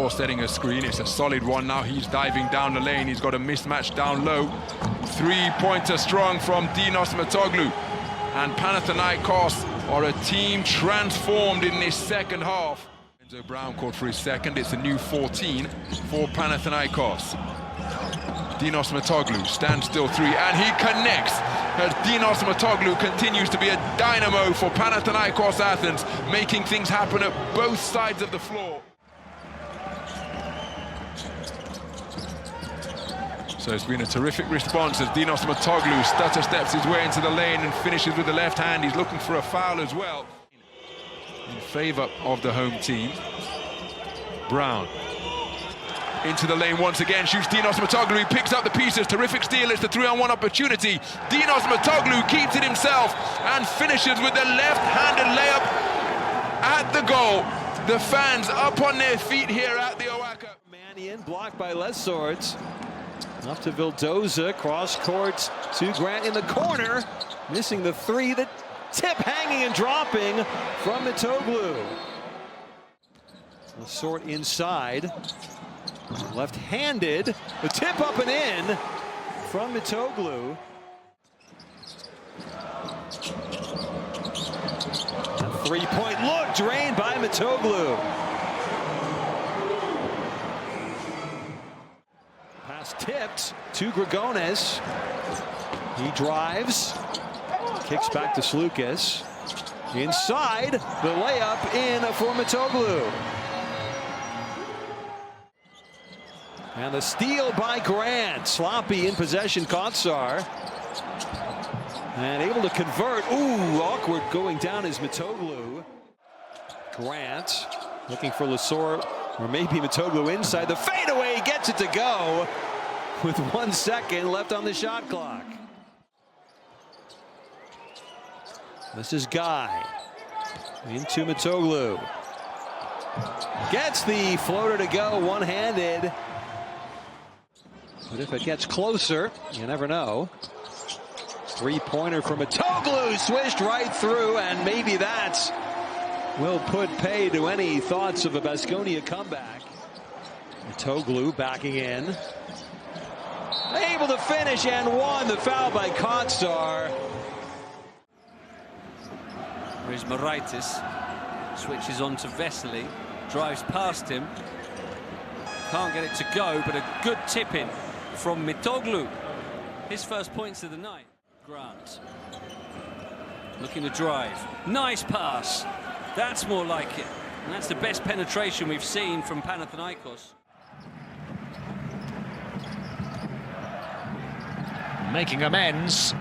before setting a screen. It's a solid one now. He's diving down the lane. He's got a mismatch down low. Three-pointer strong from Dinos Mitoglou. And Panathinaikos are a team transformed in this second half. Enzo Brown called for his second. It's a new 14 for Panathinaikos. Dinos Mitoglou stands still three, and he connects as Dinos Mitoglou continues to be a dynamo for Panathinaikos Athens, making things happen at both sides of the floor. So it's been a terrific response as Dinos Mitoglou stutter steps his way into the lane and finishes with the left hand. He's looking for a foul as well in favor of the home team. Brown into the lane once again, shoots Dinos Mitoglou, he picks up the pieces, terrific steal, it's the 3-on-1 opportunity. Dinos Mitoglou keeps it himself and finishes with the left-handed layup at the goal. The fans up on their feet here at the Oaka. Manian blocked by Les Swords. Up to Vildoza, cross court to Grant in the corner, missing the three, the tip hanging and dropping from Mitoglou. Sort inside. Left-handed, the tip up and in from Mitoglou. A three-point look drained by Mitoglou. Pass tipped to Grigonis. He drives, kicks back to Slukas. Inside, the layup in for Mitoglou. And the steal by Grant. Sloppy in possession, Kotsar. And able to convert. Ooh, awkward going down is Mitoglou. Grant looking for Lesor, or maybe Mitoglou inside. The fadeaway gets it to go with 1 second left on the shot clock. This is Guy into Mitoglou. Gets the floater to go one-handed. But if it gets closer, you never know. Three-pointer from Mitoglou, swished right through, and maybe that will put pay to any thoughts of a Basconia comeback. Mitoglou backing in. Able to finish and won. The foul by Kotsar. Here's Moraitis. Switches on to Vesely. Drives past him. Can't get it to go, but a good tip-in from Mitoglou. His first points of the night. Grant looking to drive. Nice pass. That's more like it. And that's the best penetration we've seen from Panathinaikos. Making amends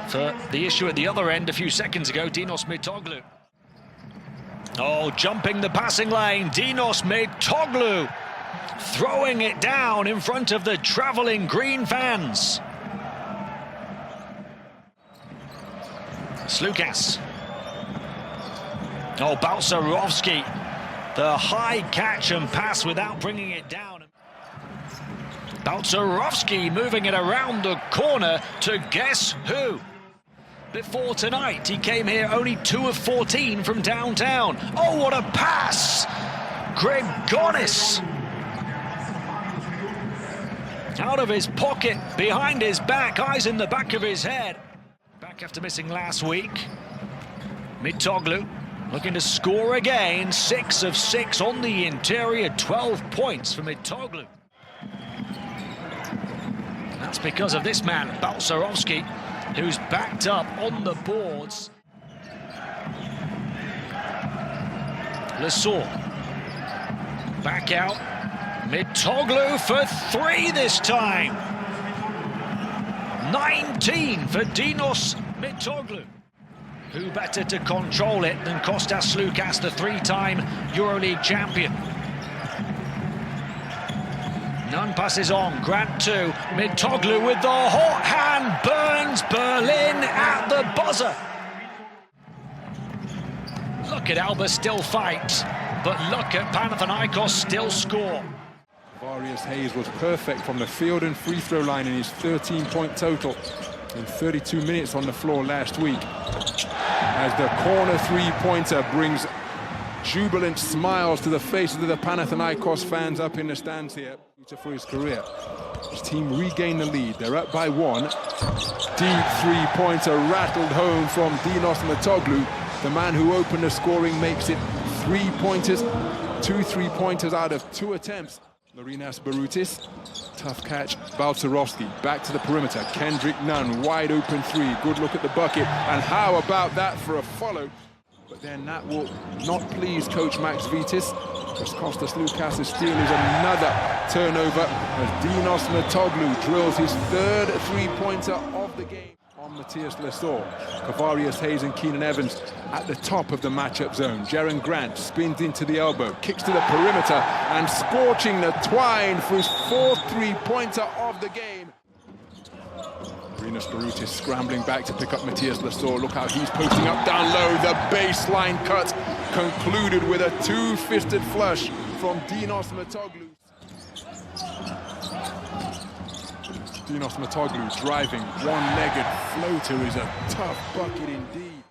for the issue at the other end a few seconds ago, Dinos Mitoglou. Oh, jumping the passing lane, Dinos Mitoglou. Throwing it down in front of the travelling green fans. Slukas. Oh, Balcerovski. The high catch and pass without bringing it down. Balcerovski moving it around the corner to guess who? Before tonight, he came here only 2 of 14 from downtown. Oh, what a pass! Grigonis. Out of his pocket, behind his back, eyes in the back of his head. Back after missing last week. Mitoglou looking to score again. 6 of 6 on the interior, 12 points for Mitoglou. That's because of this man, Balcerovski, who's backed up on the boards. Lesor. Back out. Mitoglou for 3 this time. 19 for Dinos Mitoglou. Who better to control it than Kostas Slukas, the 3-time Euroleague champion? None passes on. Grant 2. Mitoglou with the hot hand. Burns Berlin at the buzzer. Look at Alba still fight, but look at Panathinaikos still score. Varius Hayes was perfect from the field and free throw line in his 13-point total in 32 minutes on the floor last week. As the corner three-pointer brings jubilant smiles to the faces of the Panathinaikos fans up in the stands here. For his career. His team regained the lead. They're up by 1. Deep three-pointer rattled home from Dinos Mitoglou. The man who opened the scoring makes it 3 pointers. 2 3-pointers out of 2 attempts. Marinas Barutis, tough catch. Balcerovski back to the perimeter. Kendrick Nunn, wide open 3. Good look at the bucket. And how about that for a follow? But then that will not please coach Max Vitis. As Kostas Loukas' steal is another turnover as Dinos Mitoglou drills his 3rd 3-pointer of the game on Matthias Lesor. Kavarius Hayes and Keenan Evans at the top of the matchup zone. Jaren Grant spins into the elbow, kicks to the perimeter and scorching the twine for his 4th 3-pointer of the game. Marinas Barutis scrambling back to pick up Matthias Lesor. Look how he's posting up down low. The baseline cut concluded with a 2-fisted flush from Dinos Mitoglou. Dinos Mitoglou driving, one-legged floater is a tough bucket indeed.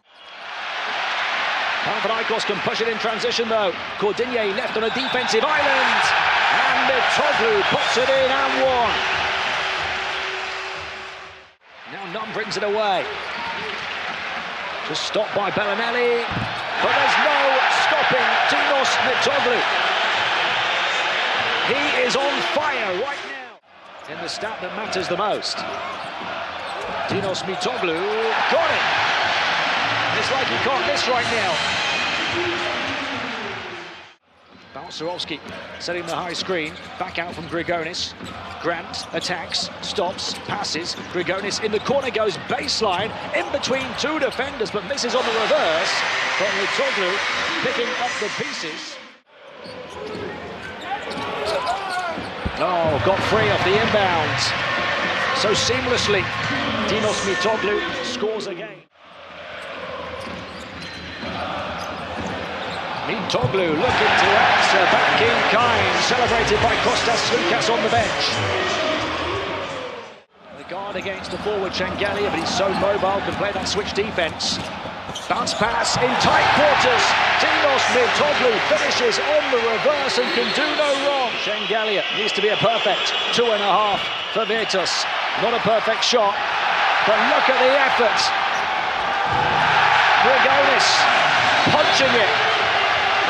Panathinaikos can push it in transition though. Cordinier left on a defensive island. And Mitoglou puts it in and 1. Now Nunn brings it away. Just stopped by Bellinelli. But there's no stopping Dinos Mitoglou. He is on fire right now. In the stat that matters the most. Dinos Mitoglou got it. It's like he can't miss right now. Balcerovski setting the high screen. Back out from Grigonis. Grant attacks, stops, passes. Grigonis in the corner goes baseline. In between 2 defenders, but misses on the reverse. But Mitoglou picking up the pieces. Oh, got free off the inbounds. So seamlessly, Dinos Mitoglou scores again. Mitoglou looking to answer back in kind, celebrated by Kostas Loukas on the bench. The guard against the forward Shengelia, but he's so mobile, can play that switch defense. Bounce pass in tight quarters. Dinos Mitoglou finishes on the reverse and can do no wrong. Shengelia needs to be a perfect 2.5 for Virtus. Not a perfect shot, but look at the effort. Grigonis punching it.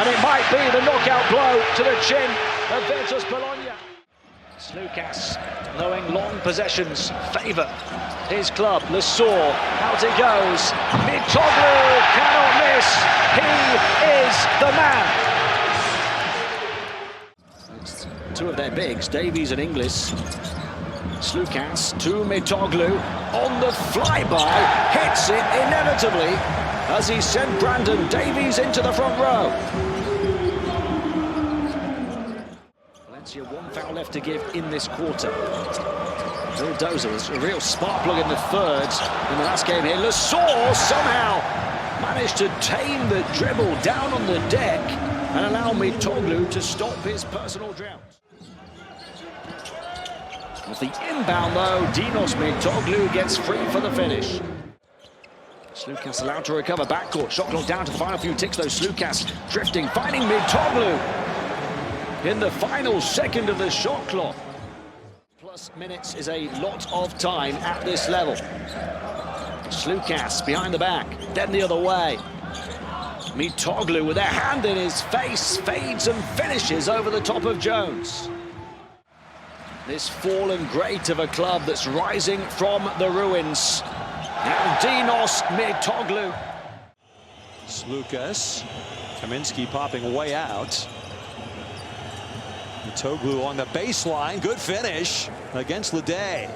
And it might be the knockout blow to the chin of Virtus Bologna. Loukas, knowing long possessions favour his club. Lesor, out it goes. Mitoglou cannot miss. He is the man. It's 2 of their bigs, Davies and Inglis. Loukas to Mitoglou on the flyby, hits it inevitably as he sent Brandon Davies into the front row. Valencia 1 foul left to give in this quarter. Vildoza was a real spark plug in the 3rd in the last game here. Lesor somehow managed to tame the dribble down on the deck and allow Mitoglou to stop his personal drought. With the inbound though, Dinos Mitoglou gets free for the finish. Loukas allowed to recover backcourt. Shot clock down to the final few ticks though. Loukas drifting, finding Mitoglou in the final second of the shot clock. Plus minutes is a lot of time at this level. Loukas behind the back, then the other way. Mitoglou with a hand in his face, fades and finishes over the top of Jones. This fallen great of a club that's rising from the ruins. Now Dinos Mitoglou. Loukas, Kaminsky popping way out. Mitoglou on the baseline, good finish against Leday.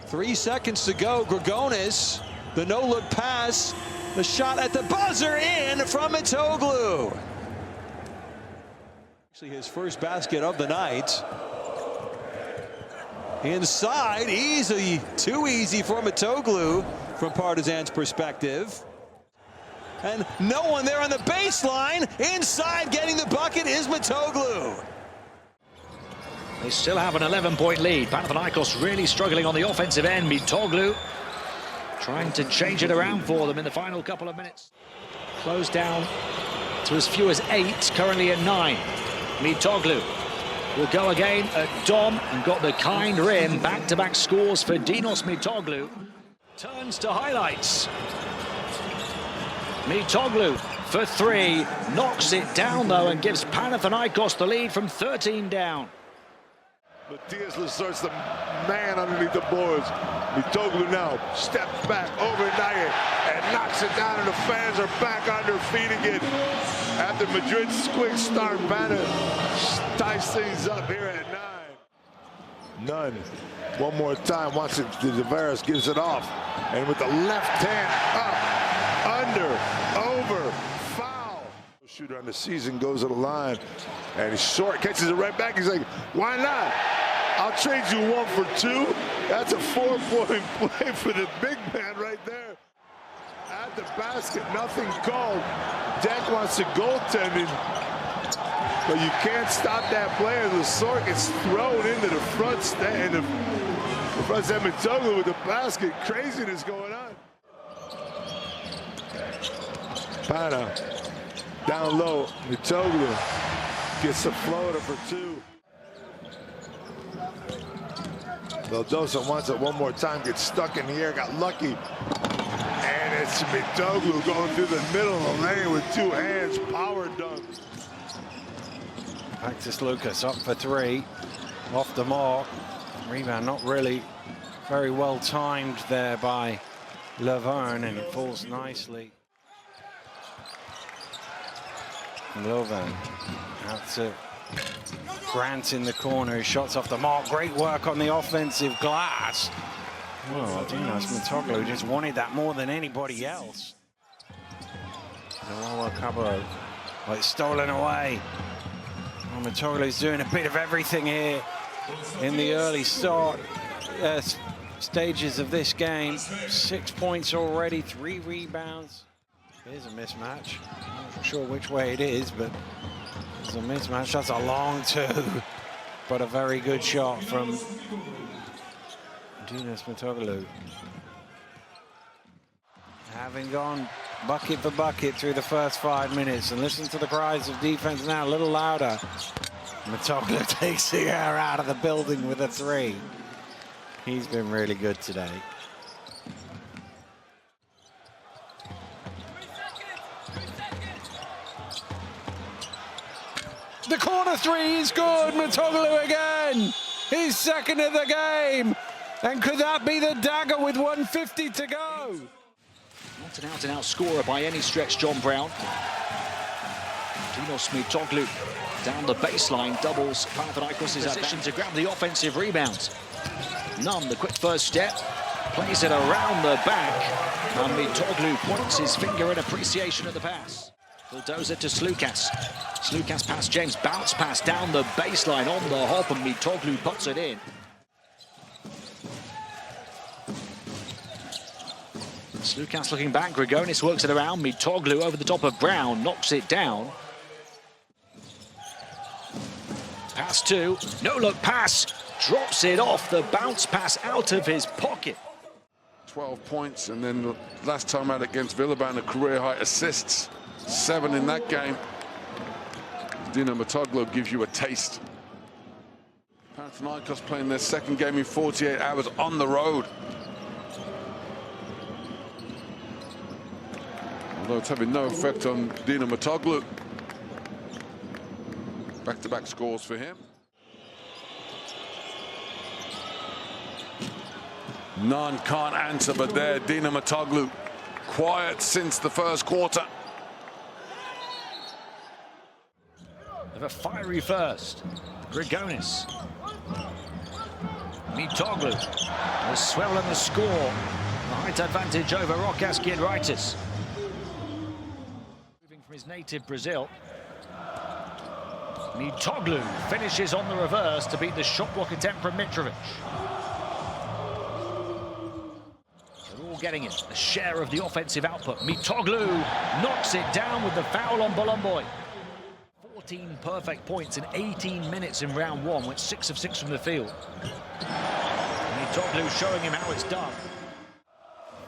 3 seconds to go, Grigonis, the no-look pass, the shot at the buzzer in from Mitoglou. Actually his first basket of the night. Inside, easy, too easy for Mitoglou from Partizan's perspective. And no one there on the baseline. Inside, getting the bucket is Mitoglou. They still have an 11-point lead. Panathinaikos really struggling on the offensive end. Mitoglou trying to change it around for them in the final couple of minutes. Closed down to as few as 8, currently at 9. Mitoğlu will go again at Dom and got the kind rim. Back-to-back scores for Dinos Mitoglou. Turns to highlights. Mitoğlu for 3, knocks it down though and gives Panathinaikos the lead from 13 down. Matias Lasort's the man underneath the boards. Mitoğlu now steps back over Naye and knocks it down, and the fans are back on their feet again. After Madrid's quick start, Pana ties things up here at 9. None. One more time, watch it. Tavares gives it off, and with the left hand up, under, over, foul. Shooter on the season goes to the line, and he's short, catches it right back. He's like, why not? I'll trade you 1 for 2. That's a 4-point play for the big man right there. At the basket, nothing called. Deck wants to goaltending, but you can't stop that player. Lasort gets thrown into the front stand. The front stand, Mitoğlu with the basket. Craziness going on. Pana down low. Mitoğlu gets the floater for 2. Vildosa wants it one more time, gets stuck in the air, got lucky. And it's Mitoğlu going through the middle of the lane with 2 hands, power dunk. Practice Lucas up for 3, off the mark. Rebound not really very well timed there by Laverne, and it falls nicely. Lovan out to Grant in the corner. His shots off the mark. Great work on the offensive glass. Well, Dinos Mitoglou just wanted that more than anybody else. Noah Cabro, well, it's stolen away. Well, Mitoglou's doing a bit of everything here in the early stages of this game. 6 points already, 3 rebounds. Here's a mismatch. I'm not sure which way it is, but there's a mismatch. That's a long 2, but a very good shot from Dinos Mitoglou. Having gone bucket for bucket through the first 5 minutes, and listen to the cries of defense now, a little louder. Mitoglou takes the air out of the building with a 3. He's been really good today. The corner 3 is good. Mitoglou again. His second of the game. And could that be the dagger with 1:50 to go? Not an out-and-out scorer by any stretch, John Brown. Dinos Mitoglou down the baseline, doubles Panathinaikos' position to grab the offensive rebounds. Nunn, the quick first step, plays it around the back, and Mitoglou points his finger in appreciation of the pass. Bulldozer to Slukas. Slukas past James, bounce pass down the baseline on the hop, and Mitoglou puts it in. Slukas looking back, Grigonis works it around, Mitoglou over the top of Brown, knocks it down. Pass 2, no look pass, drops it off, the bounce pass out of his pocket. 12 points, and then the last time out against Villeurbanne, a career-high assists. 7 in that game. Dinos Mitoglou gives you a taste. Panathinaikos playing their second game in 48 hours on the road. Although it's having no effect on Dinos Mitoglou. Back-to-back scores for him. None can't answer, but there, Dinos Mitoglou, quiet since the first quarter. Of a fiery first, Grigonis. Mitoglou will swell in the score. The height advantage over Rokas Giedraitis. Moving from his native Brazil. Mitoglou finishes on the reverse to beat the shot block attempt from Mitrovic. They're all getting it, a share of the offensive output. Mitoglou knocks it down with the foul on Bolomboy. 14 perfect points in 18 minutes in round 1, went 6 of 6 from the field. Mitoglou showing him how it's done.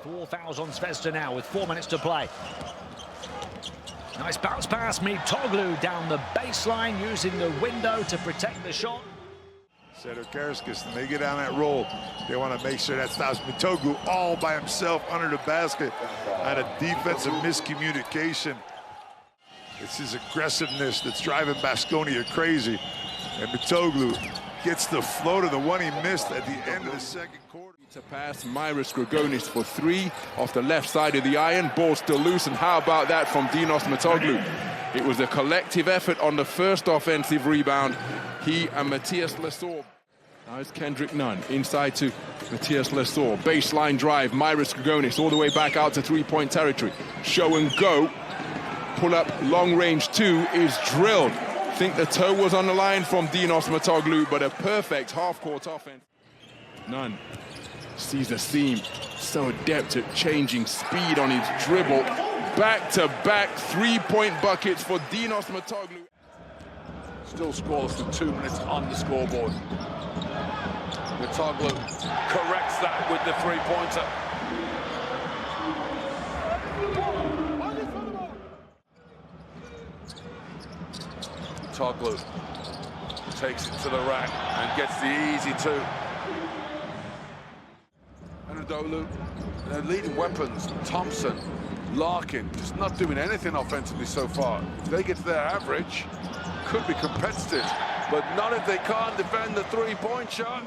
4 fouls on Zvezda now with 4 minutes to play. Nice bounce pass, Mitoğlu down the baseline using the window to protect the shot. Sedokarskis, and they get on that roll. They want to make sure that stops Mitoğlu all by himself under the basket on a defensive miscommunication. It's his aggressiveness that's driving Basconia crazy. And Mitoğlu gets the floater, the one he missed at the end of the second quarter. To pass, Myris Grigonis for 3 off the left side of the iron. Ball still loose, and how about that from Dinos Mitoglou? It was a collective effort on the first offensive rebound. He and Matthias Lesor. Now it's Kendrick Nunn inside to Matthias Lesor. Baseline drive, Myris Grigonis all the way back out to three-point territory. Show and go. Pull up, long range 2 is drilled. Think the toe was on the line from Dinos Mitoglou, but a perfect half-court offense. Nunn sees the seam, so adept at changing speed on his dribble. Back-to-back three-point buckets for Dinos Mitoglou. Still scoreless with 2 minutes on the scoreboard. Mitoğlu corrects that with the three-pointer. Mitoğlu takes it to the rack and gets the easy 2. Anadolu, their leading weapons, Thompson, Larkin, just not doing anything offensively so far. If they get to their average, could be competitive, but not if they can't defend the three-point shot.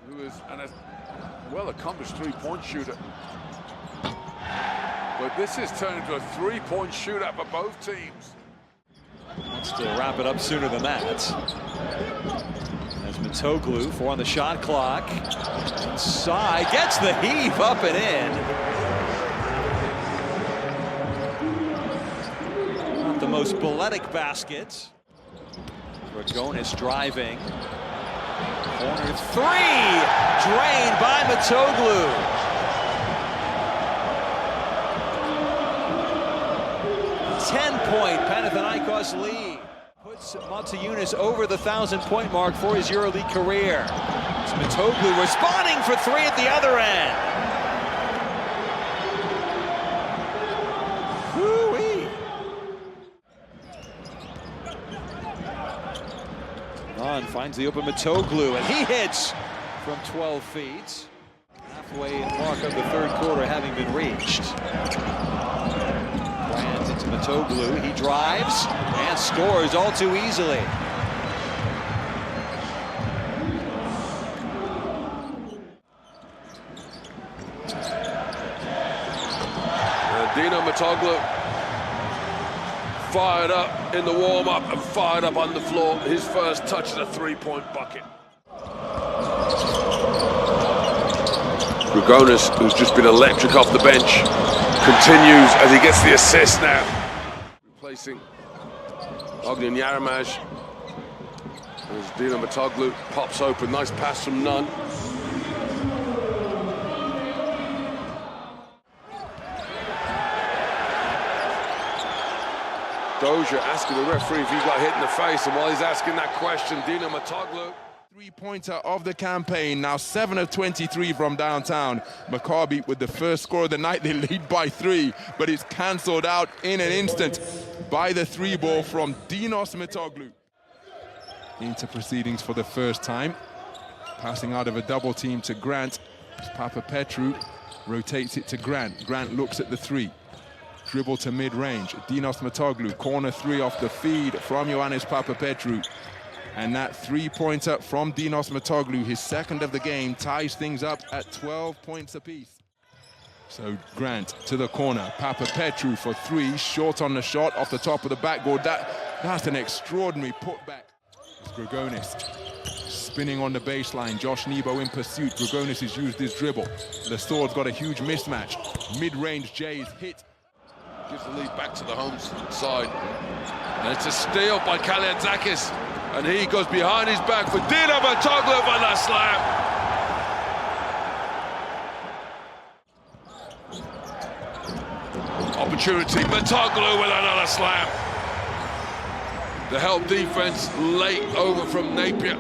Who is a well-accomplished three-point shooter. But this is turning into a three-point shootout for both teams. Wants to wrap it up sooner than that. As Mitoğlu, 4 on the shot clock. Inside, gets the heave up and in. Not the most balletic baskets. Grigonis driving. Corner 3, drained by Mitoğlu. 10-point Panathinaikos lead. Puts Motiejunas over the 1,000-point mark for his Euroleague career. It's Mitoğlu responding for 3 at the other end. Woo-wee. Nunn finds the open Mitoğlu, and he hits from 12 feet. Halfway mark of the third quarter having been reached. Into Mitoğlu, he drives and scores all too easily. Dinos Mitoglou fired up in the warm-up and fired up on the floor. His first touch is a three-point bucket. Grigonis, who's just been electric off the bench, continues as he gets the assist now. Replacing Ognian Yaramaj. As Dinos Mitoglou pops open, nice pass from Nunn. Dozier asking the referee if he got hit in the face, and while he's asking that question, Dinos Mitoglou. Three-pointer of the campaign, now 7 of 23 from downtown. Maccabi with the first score of the night, they lead by 3, but it's cancelled out in an instant by the 3-ball from Dinos Mitoglou. Into proceedings for the first time. Passing out of a double team to Grant. Papapetrou rotates it to Grant. Grant looks at the 3. Dribble to mid-range. Dinos Mitoglou, corner 3 off the feed from Ioannis Papapetrou. And that three-pointer from Dinos Mitoglou, his second of the game, ties things up at 12 points apiece. So Grant to the corner. Papapetrou for 3, short on the shot off the top of the backboard. That's an extraordinary putback. It's Grigonis spinning on the baseline. Josh Nebo in pursuit. Grigonis has used his dribble. The Sword's got a huge mismatch. Mid-range Jay's hit. Gives the lead back to the home side. And it's a steal by Kaliantzakis. And he goes behind his back for Dinos Mitoglou on that slam. Opportunity, Mitoglou with another slam. The help defense late over from Napier.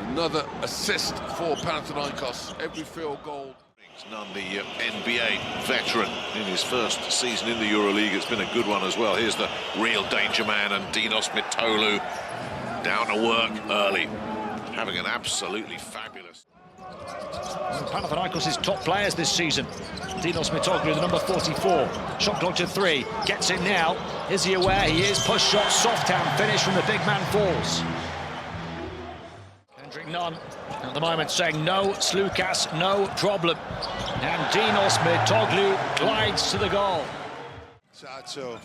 Another assist for Panathinaikos. Every field goal. None, the NBA veteran in his first season in the Euroleague. It's been a good one as well. Here's the real danger man, and Dinos Mitoglou down to work early, having an absolutely fabulous. Panathinaikos' top players this season. Dinos Mitoglou, the number 44. Shot clock to 3. Gets it now. Is he aware? He is. Push shot, soft hand finish from the big man falls. None at the moment saying no, Slukas, no problem. And Dinos Mitoglou glides to the goal. Chacho,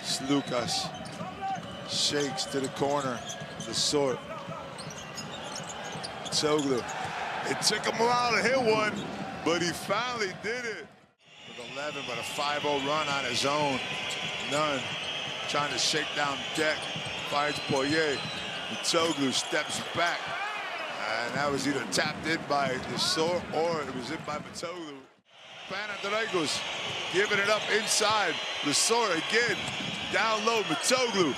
Slukas shakes to the corner, the sort. Mitoglou. It took him a while to hit one, but he finally did it. With 11, but a 5-0 run on his own. None trying to shake down deck. Finds Poirier. Mitoglou steps back. And that was either tapped in by the Sor or it was in by Mitoglou. Panathinaikos giving it up inside. The Sor again. Down low, Mitoglou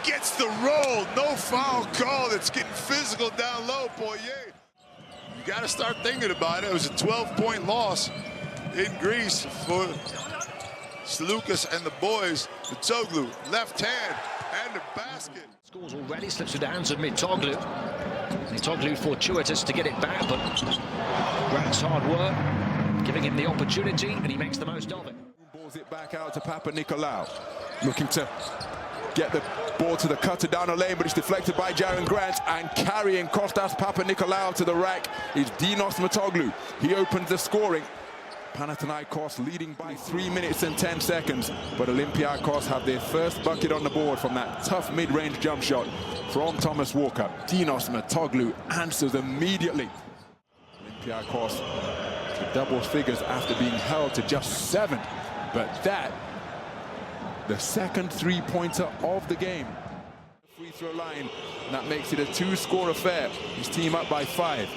gets the roll. No foul call. It's getting physical down low, Poirier. You got to start thinking about it. It was a 12-point loss in Greece for Slukas and the boys. Mitoglou, left hand, and the basket. Scores already, slips through the hands of Mitoglou. Mitoglou fortuitous to get it back, but Grant's hard work, giving him the opportunity, and he makes the most of it. Balls it back out to Panathinaikos, looking to get the ball to the cutter down the lane, but it's deflected by Jaren Grant, and carrying Kostas Panathinaikos to the rack is Dinos Mitoglou. He opens the scoring. Panathinaikos leading by 3 minutes and 10 seconds, but Olympiacos have their first bucket on the board from that tough mid-range jump shot from Thomas Walker. Dinos Mitoglou answers immediately. Olympiacos to double figures after being held to just 7, but that, the second three-pointer of the game. Free throw line, and that makes it a 2-score affair. His team up by 5.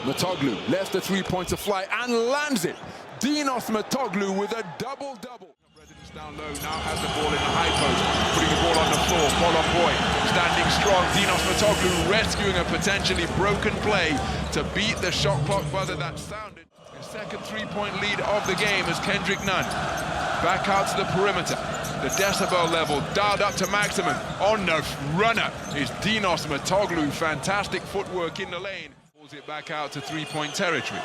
Mitoglou lets the three-pointer fly and lands it. Dinos Mitoglou with a double-double. Residence down low now has the ball in the high post, putting the ball on the floor. Bolon Boy standing strong. Dinos Mitoglou rescuing a potentially broken play to beat the shot clock buzzer that sounded. His second three-point lead of the game as Kendrick Nunn back out to the perimeter. The decibel level dialed up to maximum. On the runner is Dinos Mitoglou. Fantastic footwork in the lane. It back out to three-point territory.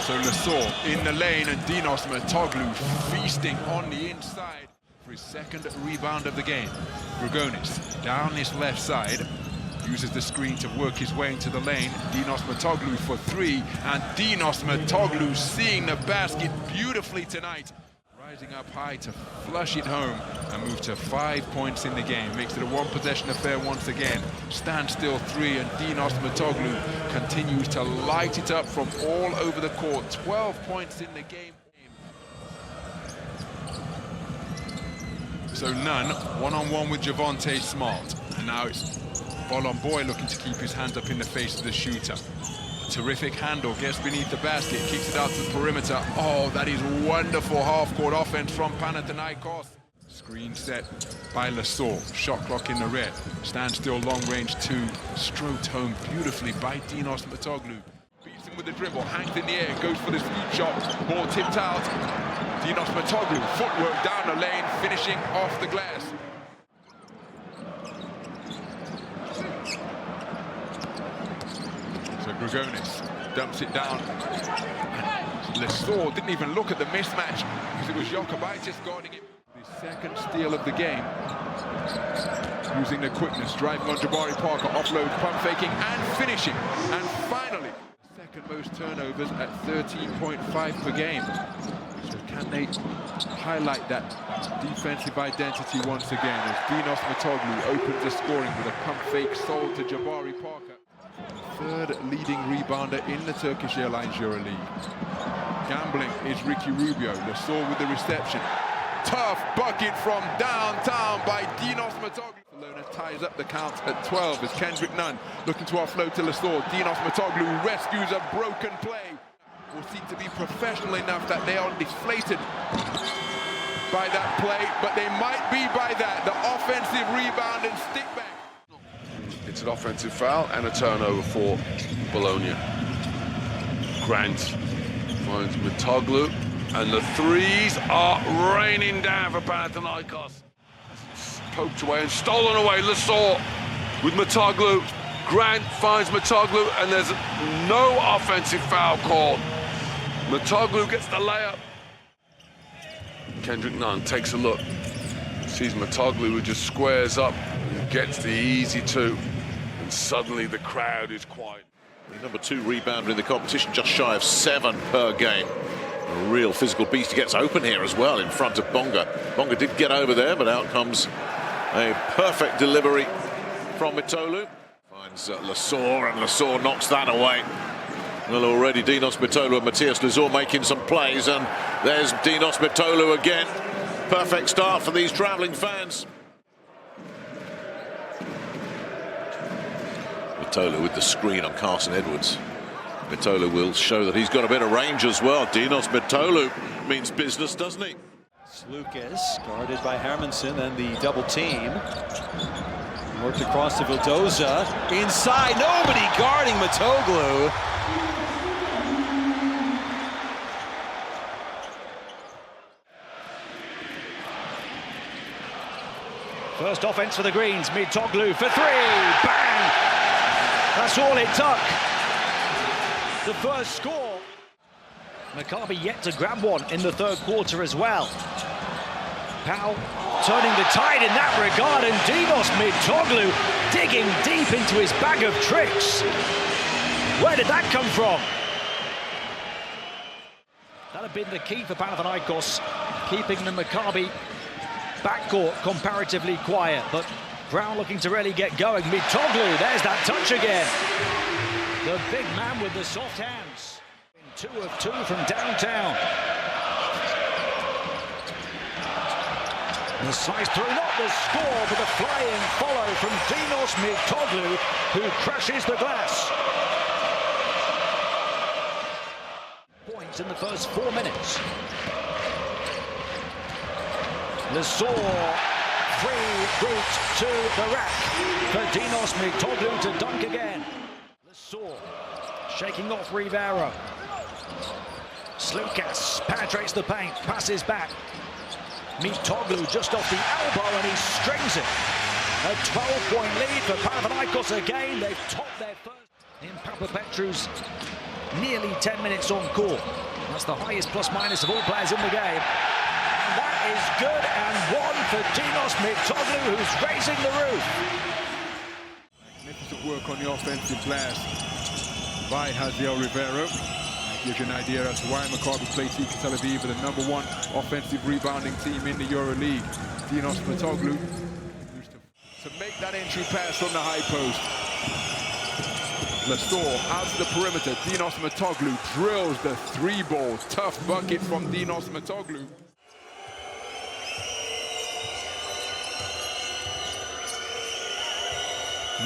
So Lesor in the lane, and Dinos Mitoglou feasting on the inside for his second rebound of the game. Grigonis down this left side, uses the screen to work his way into the lane. Dinos Mitoglou for 3, and Dinos Mitoglou seeing the basket beautifully tonight. Rising up high to flush it home and move to 5 points in the game. Makes it a one-possession affair once again. Standstill 3, and Dinos Mitoglou continues to light it up from all over the court. 12 points in the game. So Nunn, one-on-one with Javonte Smart. And now it's Bolon Boy looking to keep his hands up in the face of the shooter. Terrific handle, gets beneath the basket, kicks it out to the perimeter. Oh, that is wonderful half-court offense from Panathinaikos. Screen set by Lesor. Shot clock in the red. Standstill, long range 2. Stroked home beautifully by Dinos Mitoglou. Beats him with the dribble, hangs in the air, goes for the scoop shot. Ball tipped out. Dinos Mitoglou, footwork down the lane, finishing off the glass. So Grigonis dumps it down. Lesor didn't even look at the mismatch because it was Jokubaitis guarding it. The second steal of the game. Using the quickness, driving on Jabari Parker, offload, pump faking and finishing. And finally, second most turnovers at 13.5 per game. So can they highlight that defensive identity once again as Dinos Mitoglou opens the scoring with a pump fake sold to Jabari Parker. Third leading rebounder in the Turkish Airlines EuroLeague. Gambling is Ricky Rubio. Lesor with the reception. Tough bucket from downtown by Dinos Mitoglou. Barcelona ties up the count at 12 as Kendrick Nunn looking to offload to Lesor. Dinos Mitoglou rescues a broken play. Will seem to be professional enough that they are deflated by that play, but they might be by that. The offensive rebound and stick back. It's an offensive foul and a turnover for Bologna. Grant finds Mitoğlu, and the threes are raining down for Panathinaikos. Poked away and stolen away. Lasor with Mitoğlu. Grant finds Mitoğlu, and there's no offensive foul called. Mitoğlu gets the layup. Kendrick Nunn takes a look. Sees Mitoğlu, who just squares up and gets the easy two. And suddenly the crowd is quiet. The number 2 rebounder in the competition, just shy of 7 per game. A real physical beast. He gets open here as well in front of Bonga. Bonga did get over there, but out comes a perfect delivery from Mitoğlu. Finds Lasor, and Lasor knocks that away. Well, already Dinos Mitoglou and Matthias Lasor making some plays, and there's Dinos Mitoglou again. Perfect start for these travelling fans. Mitoğlu with the screen on Carson Edwards. Mitoğlu will show that he's got a bit of range as well. Dinos Mitoglou means business, doesn't he? Lucas guarded by Hermanson and the double team. Worked across to Vildoza. Inside, nobody guarding Mitoğlu. First offense for the Greens. Mitoğlu for 3. Bang! That's all it took. The first score. Maccabi yet to grab one in the third quarter as well. Powell turning the tide in that regard, and Dinos Mitoğlu digging deep into his bag of tricks. Where did that come from? That had been the key for Panathinaikos, keeping the Maccabi backcourt comparatively quiet, but Brown looking to really get going. Mitoğlu, there's that touch again. The big man with the soft hands. 2 of 2 from downtown. The slice through, not the score, but a flying follow from Dinos Mitoğlu, who crashes the glass. Points in the first 4 minutes. Lasor, free route to the rack for Dinos Mitoğlu to dunk again. Lasor shaking off Rivera. Slukas penetrates the paint, passes back. Mitoğlu just off the elbow, and he strings it. A 12-point lead for Panathinaikos again. They've topped their first. In Papapetru's nearly 10 minutes on court. That's the highest plus-minus of all players in the game. And that is good, and 1 for Dinos Mitoğlu, who's raising the roof. Magnificent work on the offensive glass by Jaziel Rivera. Gives you an idea as to why Maccabi played Tel Aviv, the #1 offensive rebounding team in the Euroleague. Dinos Mitoğlu to make that entry pass from the high post. Lasor out to the perimeter. Dinos Mitoğlu drills the 3-ball. Tough bucket from Dinos Mitoğlu.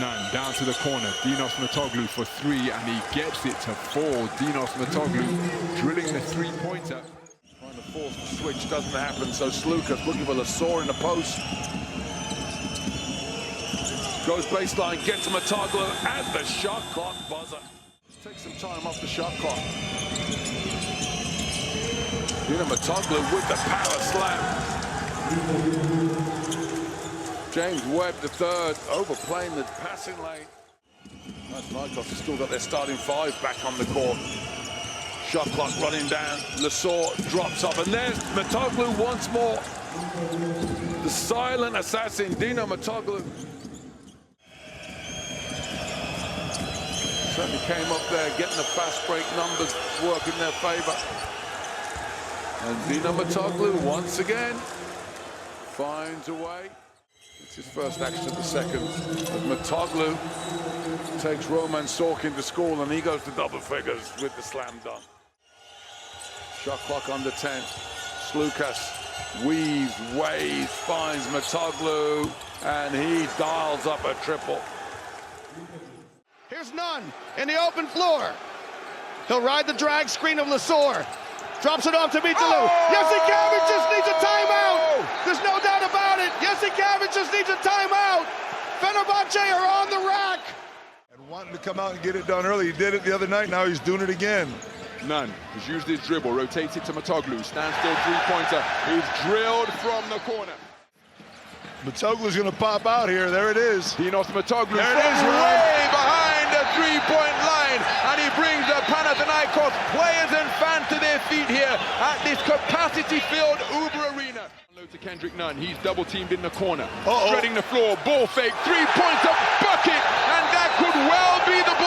Nunn down to the corner. Dinos Mitoğlu for 3, and he gets it to 4. Dinos Mitoğlu drilling the 3-pointer. Trying to force the switch, doesn't happen, so Slukas looking for Lasor in the post. Goes baseline, gets to Mitoğlu, and the shot clock buzzer. Take some time off the shot clock. Dinos Mitoğlu with the power slam. James Webb, the third, overplaying the passing lane. Panathinaikos has still got their starting 5 back on the court. Shot clock running down. Lasor drops up, and there's Mitoğlu once more. The silent assassin, Dinos Mitoğlu. Certainly came up there, getting the fast break numbers work in their favor. And Dinos Mitoğlu once again finds a way. It's his first action of the second. As Mitoğlu takes Roman Sorkin to school, and he goes to double figures with the slam dunk. Shot clock under 10. Slukas weaves, waves, finds Mitoğlu, and he dials up a triple. Here's Nunn in the open floor. He'll ride the drag screen of Lasor. Drops it off to Mitoğlu. Jasikavic just needs a timeout. There's no doubt about it. Jasikavic just needs a timeout. Fenerbahce are on the rack. Wanting to come out and get it done early. He did it the other night, now he's doing it again. Nunn has used his dribble, rotates it to Mitoğlu, stands still three-pointer, is drilled from the corner. Mitoglu's going to pop out here. There it is. Dinos Mitoglou There it is, way behind the three-point line, and he brings the Panathinaikos players and fans to their feet here at this capacity-filled Uber Arena. To Kendrick Nunn, he's double-teamed in the corner, spreading the floor, ball fake, three-pointer bucket, and that could well be the